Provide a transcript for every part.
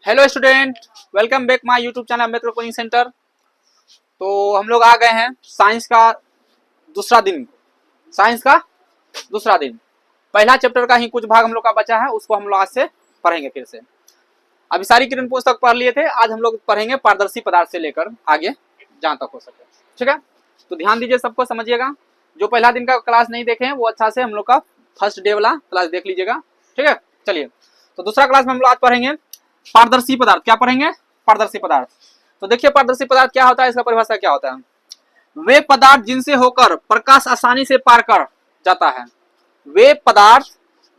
Hello student, welcome back my YouTube channel Ambedkar coaching centre. तो हम लोग आ गए हैं साइंस का दूसरा दिन। पहला चैप्टर का ही कुछ भाग हम लोग का बचा है, उसको हम लोग आज से पढ़ेंगे फिर से। अभी सारी किरण पुस्तक पढ़ लिए थे, आज हम लोग पढ़ेंगे पारदर्शी पदार्थ से लेकर आगे जहां तक हो सके। ठीक है, तो ध्यान दीजिए, सबको समझिएगा। जो पहला दिन का क्लास नहीं देखे हैं वो अच्छा से हम लोग का फर्स्ट डे वाला क्लास देख लीजिएगा। ठीक है, चलिए। तो दूसरा क्लास में हम लोग आज पढ़ेंगे पारदर्शी पदार्थ। क्या पढ़ेंगे? पारदर्शी पदार्थ। तो देखिए पारदर्शी पदार्थ क्या होता है, इसका परिभाषा क्या होता है। वे पदार्थ जिनसे होकर प्रकाश आसानी से पार कर जाता है। वे पदार्थ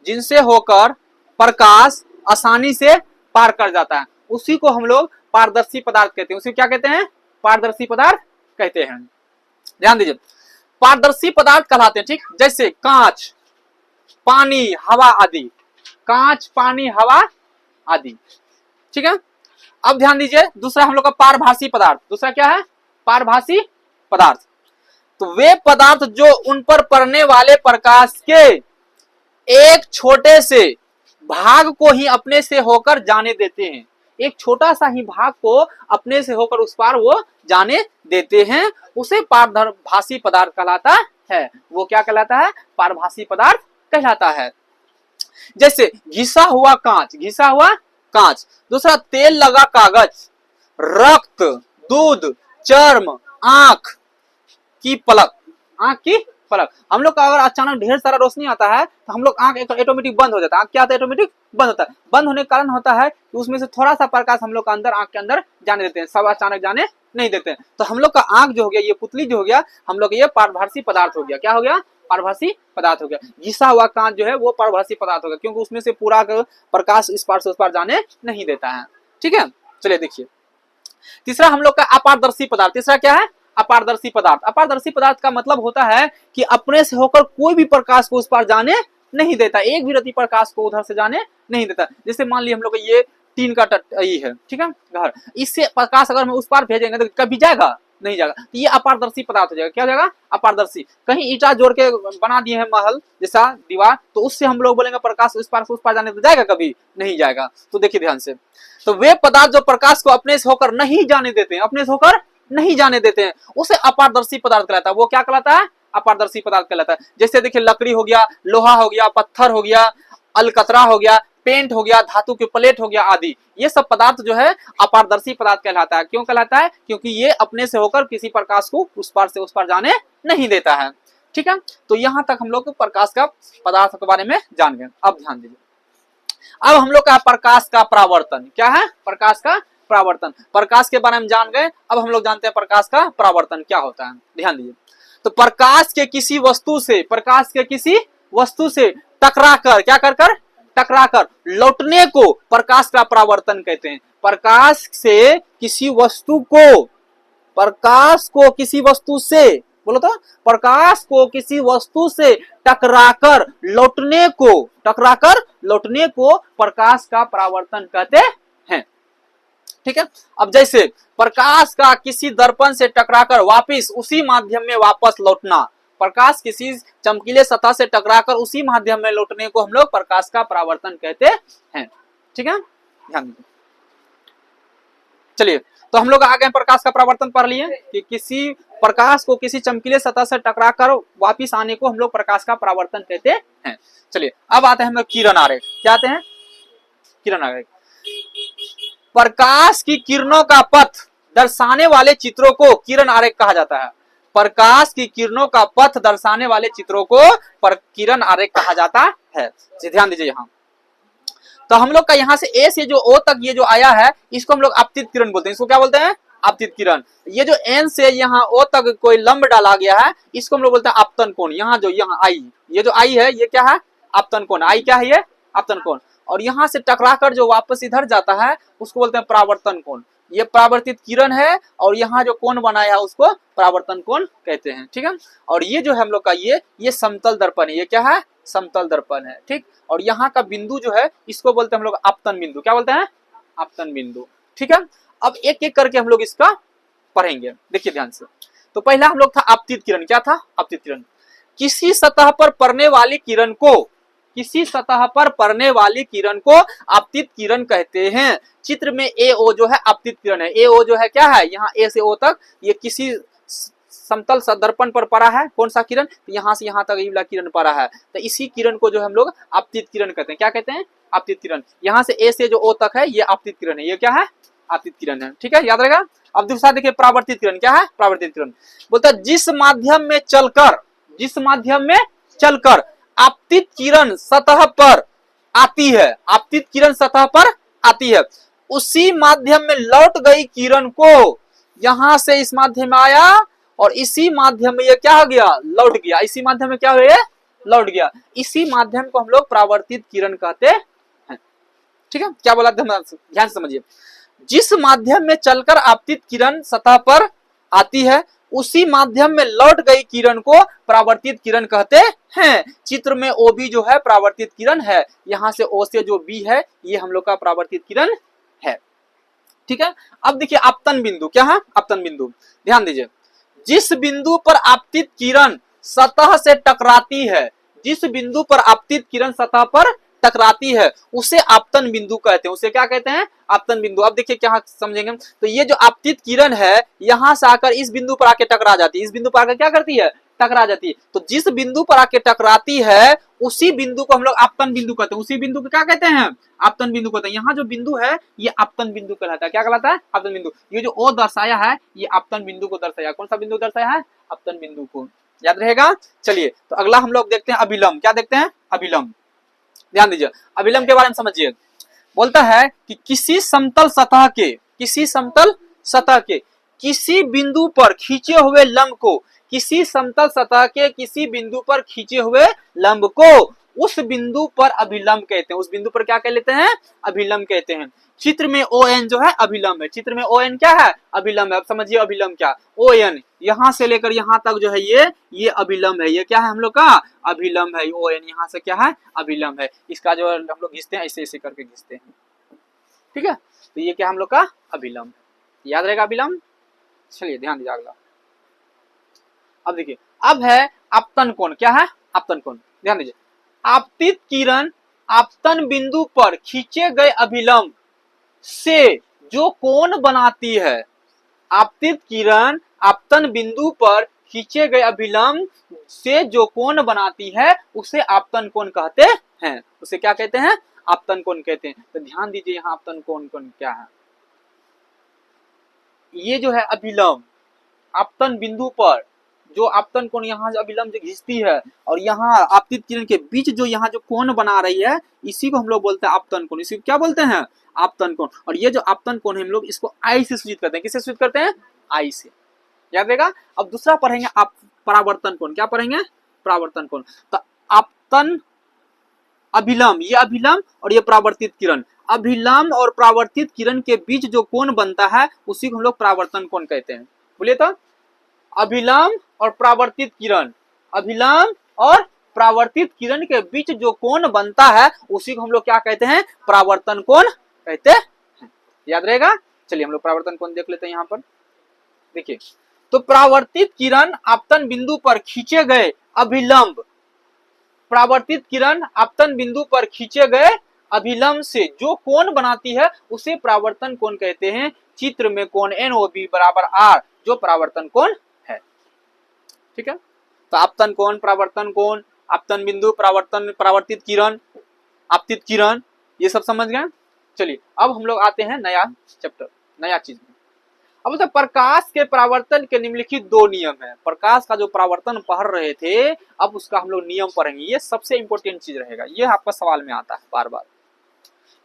जिनसे होकर प्रकाश आसानी से पार कर जाता है, उसी को हम लोग पारदर्शी पदार्थ कहते हैं। उसी क्या कहते हैं? पारदर्शी पदार्थ कहते हैं। ध्यान दीजिए, पारदर्शी पदार्थ कहलाते हैं, ठीक, जैसे कांच, पानी, हवा आदि। कांच, पानी, हवा आदि। ठीक है, अब ध्यान दीजिए, दूसरा हम लोग का पारभासी पदार्थ। दूसरा क्या है? पारभासी पदार्थ। तो वे पदार्थ जो उन पर पड़ने वाले प्रकाश के एक छोटे से भाग को ही अपने से होकर जाने देते हैं। एक छोटा सा ही भाग को अपने से होकर उस पार वो जाने देते हैं, उसे पारभासी पदार्थ कहलाता है। वो क्या कहलाता है? पारभासी पदार्थ कहलाता है। जैसे घिसा हुआ कांच, घिसा हुआ कांच। दूसरा तेल लगा कागज, रक्त, दूध, चर्म, आंख की पलक। आंख की पलक। हम लोग का अगर अचानक ढेर सारा रोशनी आता है तो हम लोग आंख ऑटोमेटिक बंद हो जाता है। आंख क्या होता है? ऑटोमेटिक बंद होता है। बंद होने का कारण होता है कि उसमें से थोड़ा सा प्रकाश हम लोग का अंदर आंख के अंदर जाने देते हैं, सब अचानक जाने नहीं देते हैं। तो हम लोग का आंख जो हो गया, ये पुतली जो हो गया, हम लोग ये पारभासी पदार्थ हो गया। क्या हो गया? पारभासी पदार्थ हो गया। घिसा हुआ कांच जो है वो पारभासी पदार्थ हो गया, क्योंकि उसमें से पूरा प्रकाश इस पार से उस पार जाने नहीं देता है। ठीक है, चलिए देखिए तीसरा हम लोग का अपारदर्शी पदार्थ। तीसरा क्या है? अपारदर्शी पदार्थ। अपारदर्शी पदार्थ का मतलब होता है कि अपने से होकर कोई भी प्रकाश को उस पार जाने नहीं देता, एक भी रति प्रकाश को उधर से जाने नहीं देता। जैसे मान लीजिए हम लोग ये टीन का ये है, ठीक है, घर, इससे प्रकाश अगर हम उस पार भेजेंगे तो कभी जाएगा? नहीं जाएगा। तो ये अपारदर्शी पदार्थ हो जाएगा। क्या हो जाएगा? अपारदर्शी। कहीं ईंटा जोड़ के बना दिए हैं महल जैसा दीवार, तो उससे हम लोग बोलेंगे प्रकाश इस पार से उस पार जाने तो जाएगा? कभी नहीं जाएगा। तो देखिए ध्यान से, तो वे पदार्थ जो प्रकाश को अपने से होकर नहीं जाने देते हैं, अपने से होकर नहीं जाने देते हैं, उसे अपारदर्शी पदार्थ कहलाता है। वो क्या कहलाता है? अपारदर्शी पदार्थ कहलाता है। जैसे देखिए लकड़ी हो गया, लोहा हो गया, पत्थर हो गया, अलकतरा हो गया, पेंट हो गया, धातु की प्लेट हो गया आदि। ये सब पदार्थ जो है अपारदर्शी पदार्थ कहलाता है। क्यों कहलाता है? क्योंकि ये अपने से होकर किसी प्रकाश को उस पार से उस पार जाने नहीं देता है। ठीक है, तो यहां तक हम लोग प्रकाश का पदार्थ के बारे में जान गए। अब ध्यान दीजिए, अब हम लोग का प्रकाश का परावर्तन। क्या है? प्रकाश का परावर्तन। प्रकाश के बारे में जान गए, अब हम लोग जानते हैं प्रकाश का परावर्तन क्या होता है। ध्यान दीजिए, तो प्रकाश के किसी वस्तु से, प्रकाश के किसी वस्तु से टकराकर, क्या कर कर? टकराकर लौटने को प्रकाश का परावर्तन कहते हैं। प्रकाश से किसी वस्तु को, प्रकाश को किसी वस्तु से, बोलो तो, प्रकाश को किसी वस्तु से टकराकर लौटने को, टकराकर लौटने को प्रकाश का परावर्तन कहते हैं। ठीक है, अब जैसे प्रकाश का किसी दर्पण से टकराकर वापिस उसी माध्यम में वापस लौटना, प्रकाश किसी चमकीले सतह से टकराकर उसी माध्यम में लौटने को हम लोग प्रकाश का परावर्तन कहते हैं। ठीक है, ध्यान दीजिए। चलिए, तो हम लोग आगे प्रकाश का परावर्तन पढ़ लिए कि किसी प्रकाश को किसी चमकीले सतह से टकराकर वापिस आने को हम लोग प्रकाश का परावर्तन कहते हैं। चलिए, अब आते हैं हम लोग किरण आरेख। क्या आते हैं? किरण आरेख। प्रकाश की किरणों का पथ दर्शाने वाले चित्रों को किरण आरेख कहा जाता है। प्रकाश की किरणों का पथ दर्शाने वाले चित्रों को किरण आरेख कहा जाता है। ध्यान दीजिए, यहां तो हम लोग का यहां से ए से जो ओ तक ये जो आया है, इसको हम लोग आपतित किरण बोलते हैं। इसको क्या बोलते हैं? आपतित किरण। ये जो एन से यहाँ ओ तक कोई लंब डाला गया है, इसको हम लोग बोलते हैं आपतन कोण। यहाँ जो यहाँ आई, ये जो आई है, ये क्या है? आपतन कोण। आई क्या है? ये आपतन कोण। और यहां से टकराकर जो वापस इधर जाता है उसको बोलते हैं परावर्तन कोण। ये परावर्तित किरण है और यहाँ जो कोण बनाया है उसको परावर्तन कोण कहते हैं। ठीक है, और ये जो है हम लोग का ये समतल दर्पण है। ये क्या है? समतल दर्पण है। ठीक, और यहाँ का बिंदु जो है इसको बोलते हैं हम लोग आपतन बिंदु। क्या बोलते हैं? आपतन बिंदु। ठीक है, अब एक एक करके हम लोग इसका पढ़ेंगे। देखिए ध्यान से, तो पहला हम लोग था आपतित किरण। क्या था? आपतित किरण किसी सतह पर पड़ने वाली किरण को किसी सतह पर पड़ने वाली किरण को आपतित किरण कहते हैं। चित्र में AO जो है आपतित किरण है। AO जो है क्या है, यहाँ A से O तक ये किसी समतल दर्पण पर पड़ा है। कौन सा किरण, तो यहाँ से यहाँ तक ये वाला किरण पड़ा है, तो इसी किरण को जो हम लोग आपतित किरण कहते हैं। क्या कहते हैं, आपतित किरण। यहाँ से A से जो O तक है ये आपतित किरण है। ये क्या है, आपतित किरण है। ठीक है, याद रहेगा। अब दूसरा देखिए परावर्तित किरण। क्या है परावर्तित किरण, बोलता है जिस माध्यम में चलकर आपतित किरण सतह पर आती है, आपतित किरण सतह पर आती है, उसी माध्यम में लौट गई किरण को, यहां से इस माध्यम में आया और इसी माध्यम में ये क्या हो गया, लौट गया। इसी माध्यम में क्या हो गया, लौट गया। इसी माध्यम को हम लोग परावर्तित किरण कहते हैं। ठीक है, क्या बोला ध्यान से समझिए। जिस माध्यम में चलकर आपतित किरण सतह पर आती है, उसी माध्यम में लौट गई किरण को परावर्तित किरण कहते हैं। चित्र में OB जो है परावर्तित किरण है। यहां से O से जो B है ये हम लोग का परावर्तित किरण है। ठीक है, अब देखिए आपतन बिंदु। क्या है आपतन बिंदु, ध्यान दीजिए। जिस बिंदु पर आपतित किरण सतह से टकराती है, जिस बिंदु पर आपतित किरण सतह पर टकराती है उसे आपतन बिंदु कहते हैं। उसे क्या कहते हैं, आपतन बिंदु। अब देखिए क्या समझेंगे, तो ये जो आपतित किरण है यहां से आकर इस बिंदु पर आके टकरा जाती है। इस बिंदु पर आकर क्या करती है, टकरा जाती है। तो जिस बिंदु पर आके टकराती है उसी बिंदु को हम लोग आपतन बिंदु कहते हैं। उसी बिंदु को क्या कहते हैं, आपतन बिंदु कहते हैं। यहाँ जो बिंदु है ये आपतन बिंदु कहलाता है। क्या कहलाता है, आपतन बिंदु। ये जो O दर्शाया है ये आपतन बिंदु को दर्शाया। कौन सा बिंदु दर्शाया है, आपतन बिंदु को। याद रहेगा। चलिए तो अगला हम लोग देखते हैं अभिलंब। क्या देखते हैं, अभिलंब। ध्यान दीजिए, अभिलंब के बारे में समझिए। बोलता है कि किसी समतल सतह के किसी बिंदु पर खींचे हुए लंब को, किसी समतल सतह के किसी बिंदु पर खींचे हुए लंब को उस बिंदु पर अभिलंब कहते हैं। उस बिंदु पर क्या कह लेते हैं, अभिलंब कहते हैं। चित्र में ON जो है अभिलंब है। चित्र में ON क्या है, अभिलंब है। अब समझिए अभिलंब क्या, ON यहां से लेकर यहां तक जो है ये अभिलंब है। ये क्या है हम लोग का, अभिलंब है। ON यहां से क्या है, अभिलंब है। इसका जो हम लोग घिसते हैं ऐसे ऐसे करके घिसते हैं। ठीक है, तो ये क्या हम लोग का अभिलंब। याद रहेगा अभिलंब। चलिए ध्यान दीजिए अगला। अब देखिए, अब है आपतन कोण। क्या है, आपतन कोण। ध्यान दीजिए, आपतित किरण आपतन बिंदु पर खींचे गए अभिलंब से जो कोण बनाती है, आपतित किरण आपतन बिंदु पर खींचे गए अभिलंब से जो कोण बनाती है उसे आपतन कोण कहते हैं। उसे क्या कहते हैं, आपतन कोण कहते हैं। तो ध्यान दीजिए यहाँ आपतन कोण क्या है। ये जो है अभिलंब आपतन बिंदु पर जो आपतन कोण यहाँ अभिलंब जो घिसती है और यहाँ आपतित किरण के बीच जो यहाँ जो कोण बना रही है इसी को हम लोग बोलते हैं आपतन कोण। इसी को क्या बोलते हैं, आपतन कोण। और ये जो आपतन कोण है हम लोग इसको I से सूचित करते हैं। किससे सूचित करते हैं, I से। याद रहेगा। अब दूसरा पढ़ेंगे आप परावर्तन कोण। क्या पढ़ेंगे, परावर्तन कोण। तो आपतन अभिलंब, ये अभिलंब और ये परावर्तित किरण, अभिलंब और परावर्तित किरण के बीच जो कोण बनता है उसी को हम लोग परावर्तन कोण कहते हैं। बोलिए तो, अभिलंब और परावर्तित किरण, अभिलंब और परावर्तित किरण के बीच जो कोण बनता है उसी को हम लोग क्या कहते हैं, परावर्तन कोण कहते हैं। याद रहेगा। चलिए हम लोग परावर्तन कोण देख लेते हैं। यहाँ पर देखिए, तो परावर्तित किरण आपतन बिंदु पर खींचे गए अभिलंब, परावर्तित किरण आपतन बिंदु पर खींचे गए अभिलंब से जो कोण बनाती है उसे परावर्तन कोण कहते हैं। चित्र में कोण NOB बराबर R जो परावर्तन कोण है। ठीक है, तो आपतन कोण, परावर्तन कोण, आपतन बिंदु, परावर्तन, परावर्तित किरण, आपतित किरण, ये सब समझ गए। चलिए अब हम लोग आते हैं नया चैप्टर, नया चीज में। अब तो प्रकाश के परावर्तन के निम्नलिखित दो नियम है। प्रकाश का जो परावर्तन पढ़ रहे थे अब उसका हम लोग नियम पढ़ेंगे। ये सबसे इंपॉर्टेंट चीज रहेगा, ये आपका सवाल में आता है बार बार।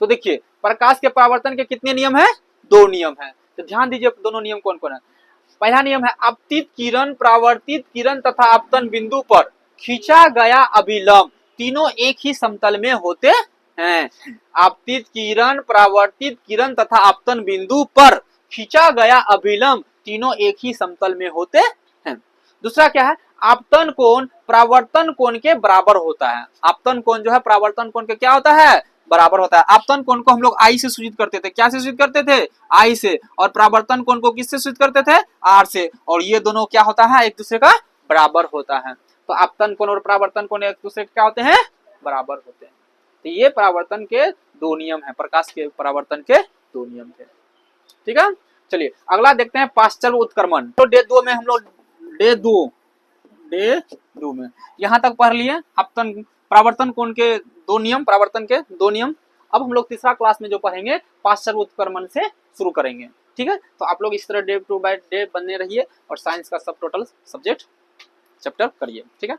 तो देखिए प्रकाश के परावर्तन के कितने नियम है, दो नियम है। तो ध्यान दीजिए दोनों नियम कौन कौन है। पहला नियम है आपतित किरण, परावर्तित किरण तथा आपतन बिंदु पर खींचा गया अभिलंब तीनों एक ही समतल में होते हैं। आपतित किरण, परावर्तित किरण तथा आपतन बिंदु पर खींचा गया अभिलंब तीनों एक ही समतल में होते हैं। दूसरा क्या है, आपतन कोण परावर्तन कोण के बराबर होता है। आपतन कोण जो है परावर्तन कोण के क्या होता है, बराबर होता है। आपतन कोण को हम लोग I से सूचित करते थे। क्या से सूचित करते थे, I से। और परावर्तन कोण को किससे सूचित करते थे, R से। और ये दोनों क्या होता है, एक दूसरे का बराबर होता है। तो आपतन कोण और परावर्तन कोण एक दूसरे के क्या होते हैं, बराबर होते हैं। तो ये परावर्तन के दो नियम है, प्रकाश के परावर्तन के दो नियम थे। ठीक है, चलिए अगला देखते हैं पाश्चर्य उत्क्रमण। तो डे 2 में हम लोग डे दो में यहाँ तक पढ़ लिए आपतन परावर्तन कोण के दो नियम, परावर्तन के दो नियम। अब हम लोग तीसरा क्लास में जो पढ़ेंगे पाश्चर्य उत्क्रमण से शुरू करेंगे। ठीक है, तो आप लोग इस तरह डे टू बाय डे बने रहिए और साइंस का सब टोटल सब्जेक्ट चैप्टर करिए। ठीक है।